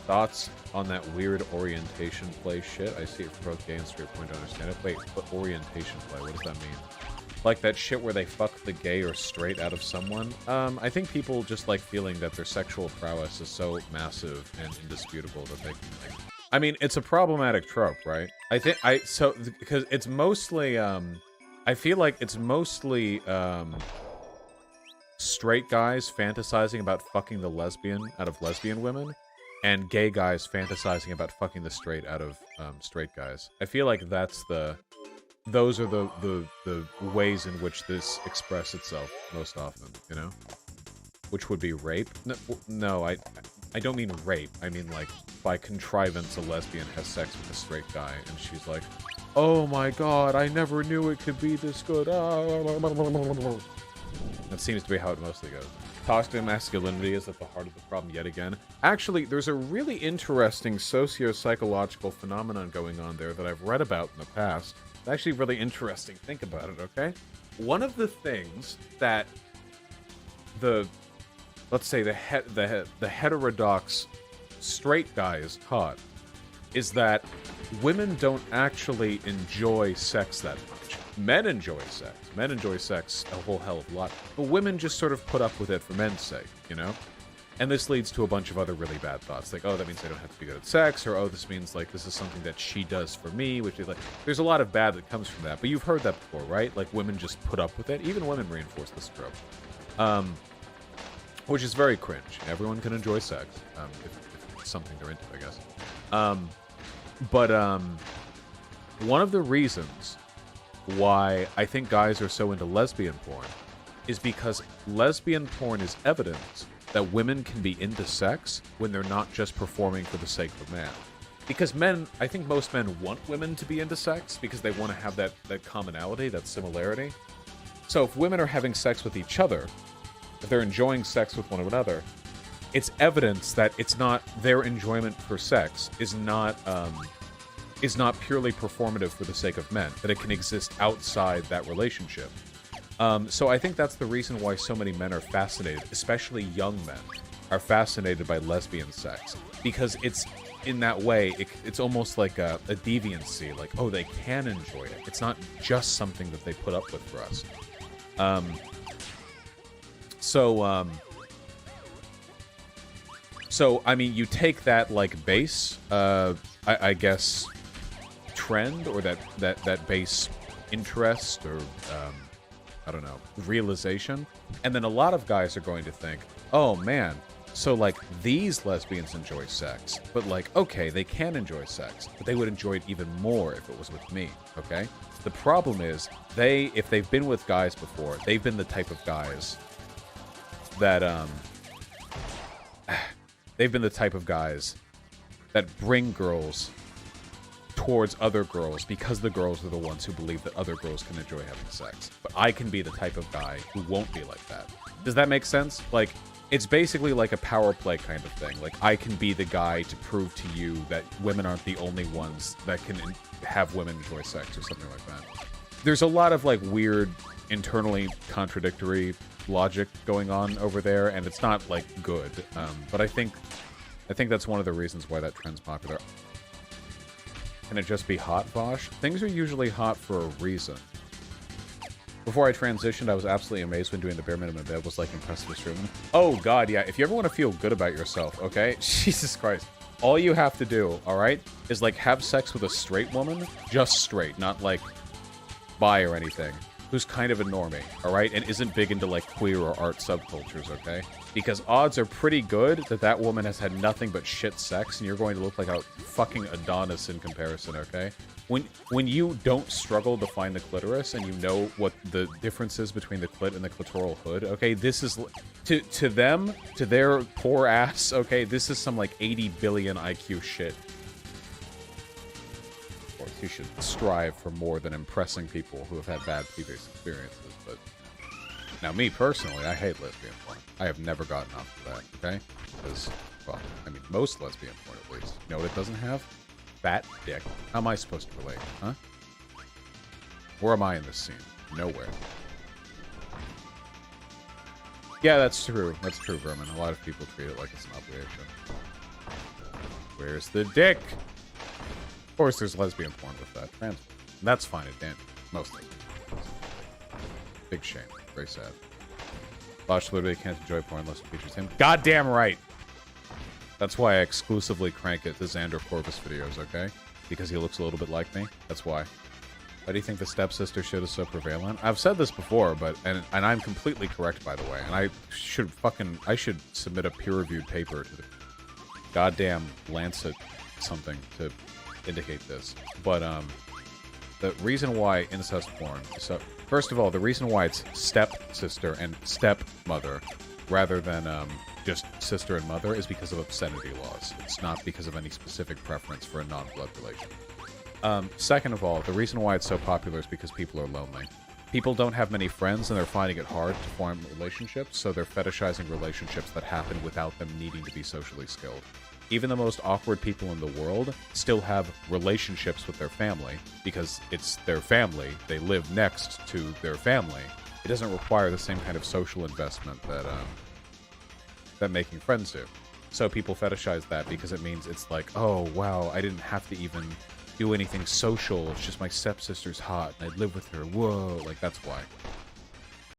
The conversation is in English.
Thoughts on that weird orientation play shit? I see it for both gay and straight point to understand it. Wait, but orientation play, what does that mean? Like that shit where they fuck the gay or straight out of someone? I think people just like feeling that their sexual prowess is so massive and indisputable that they can, like... I mean, it's a problematic trope, right? Because it's mostly, I feel like it's mostly, straight guys fantasizing about fucking the lesbian out of lesbian women, and gay guys fantasizing about fucking the straight out of straight guys. I feel like those are the ways in which this expresses itself most often, you know? Which would be rape? No, I don't mean rape. I mean, like, by contrivance, a lesbian has sex with a straight guy, and she's like, oh my god, I never knew it could be this good. That seems to be how it mostly goes. Toxic masculinity is at the heart of the problem yet again. Actually, there's a really interesting socio-psychological phenomenon going on there that I've read about in the past. It's actually really interesting. Think about it, okay? One of the things that let's say the heterodox straight guy is taught is that women don't actually enjoy sex that much. Men enjoy sex. Men enjoy sex a whole hell of a lot. But women just sort of put up with it for men's sake, you know? And this leads to a bunch of other really bad thoughts. Like, oh, that means I don't have to be good at sex. Or, oh, this means, like, this is something that she does for me. Which is, like, there's a lot of bad that comes from that. But you've heard that before, right? Like, women just put up with it. Even women reinforce this trope. Which is very cringe. Everyone can enjoy sex. If it's something they're into, I guess. One of the reasons why I think guys are so into lesbian porn is because lesbian porn is evidence that women can be into sex when they're not just performing for the sake of a man. Because men, I think most men want women to be into sex because they want to have that commonality, that similarity. So if women are having sex with each other, if they're enjoying sex with one another, it's evidence that it's not their enjoyment for sex is not purely performative for the sake of men, that it can exist outside that relationship. So I think that's the reason why so many men are fascinated, especially young men, are fascinated by lesbian sex. Because it's, in that way, it's almost like a deviancy, like, oh, they can enjoy it. It's not just something that they put up with for us. So, I mean, you take that, like, base, I guess, trend, or that base interest, or, I don't know, realization, and then a lot of guys are going to think, oh, man, so, like, these lesbians enjoy sex, but, like, okay, they can enjoy sex, but they would enjoy it even more if it was with me, okay? The problem is, if they've been with guys before, they've been the type of guys that, they've been the type of guys that bring girls towards other girls because the girls are the ones who believe that other girls can enjoy having sex. But I can be the type of guy who won't be like that. Does that make sense? Like, it's basically like a power play kind of thing. Like, I can be the guy to prove to you that women aren't the only ones that can have women enjoy sex or something like that. There's a lot of, like, weird, internally contradictory logic going on over there, and it's not, like, good. But I think that's one of the reasons why that trend's popular. Can it just be hot, Vaush? Things are usually hot for a reason. Before I transitioned, I was absolutely amazed when doing the bare minimum in bed was, like, impressive streaming. Oh, God, yeah. If you ever want to feel good about yourself, okay? Jesus Christ. All you have to do, alright, is, like, have sex with a straight woman. Just straight, not, like, bi or anything. Who's kind of a normie, alright? And isn't big into, like, queer or art subcultures, okay? Because odds are pretty good that that woman has had nothing but shit sex, and you're going to look like a fucking Adonis in comparison, okay? When you don't struggle to find the clitoris, and you know what the difference is between the clit and the clitoral hood, okay? This is, to them, to their poor ass, okay? This is some, like, 80 billion IQ shit. Of course, you should strive for more than impressing people who have had bad previous experiences, but... Now, me, personally, I hate lesbian porn. I have never gotten off of that, okay? Because, well, I mean, most lesbian porn, at least. You know what it doesn't have? Fat dick. How am I supposed to relate, huh? Where am I in this scene? Nowhere. Yeah, that's true. That's true, Vermin. A lot of people treat it like it's an obligation. Where's the dick? Of course, there's lesbian porn with that. Trans. That's fine and dandy. Mostly. Big shame. Very sad. Vaush literally can't enjoy porn unless it features him. Goddamn right! That's why I exclusively crank it to Xander Corvus videos, okay? Because he looks a little bit like me. That's why. Why do you think the stepsister shit is so prevalent? I've said this before, but and I'm completely correct, by the way. And I should submit a peer-reviewed paper to the goddamn Lancet something to indicate this. But the reason why incest porn is so, first of all, the reason why it's stepsister and stepmother rather than just sister and mother is because of obscenity laws. It's not because of any specific preference for a non-blood relation. Second of all, the reason why it's so popular is because people are lonely. People don't have many friends, and they're finding it hard to form relationships, so they're fetishizing relationships that happen without them needing to be socially skilled. Even the most awkward people in the world still have relationships with their family, because it's their family. They live next to their family. It doesn't require the same kind of social investment that making friends do. So people fetishize that because it means it's like, oh, wow, I didn't have to even do anything social. It's just my stepsister's hot, and I'd live with her. Whoa, like, that's why.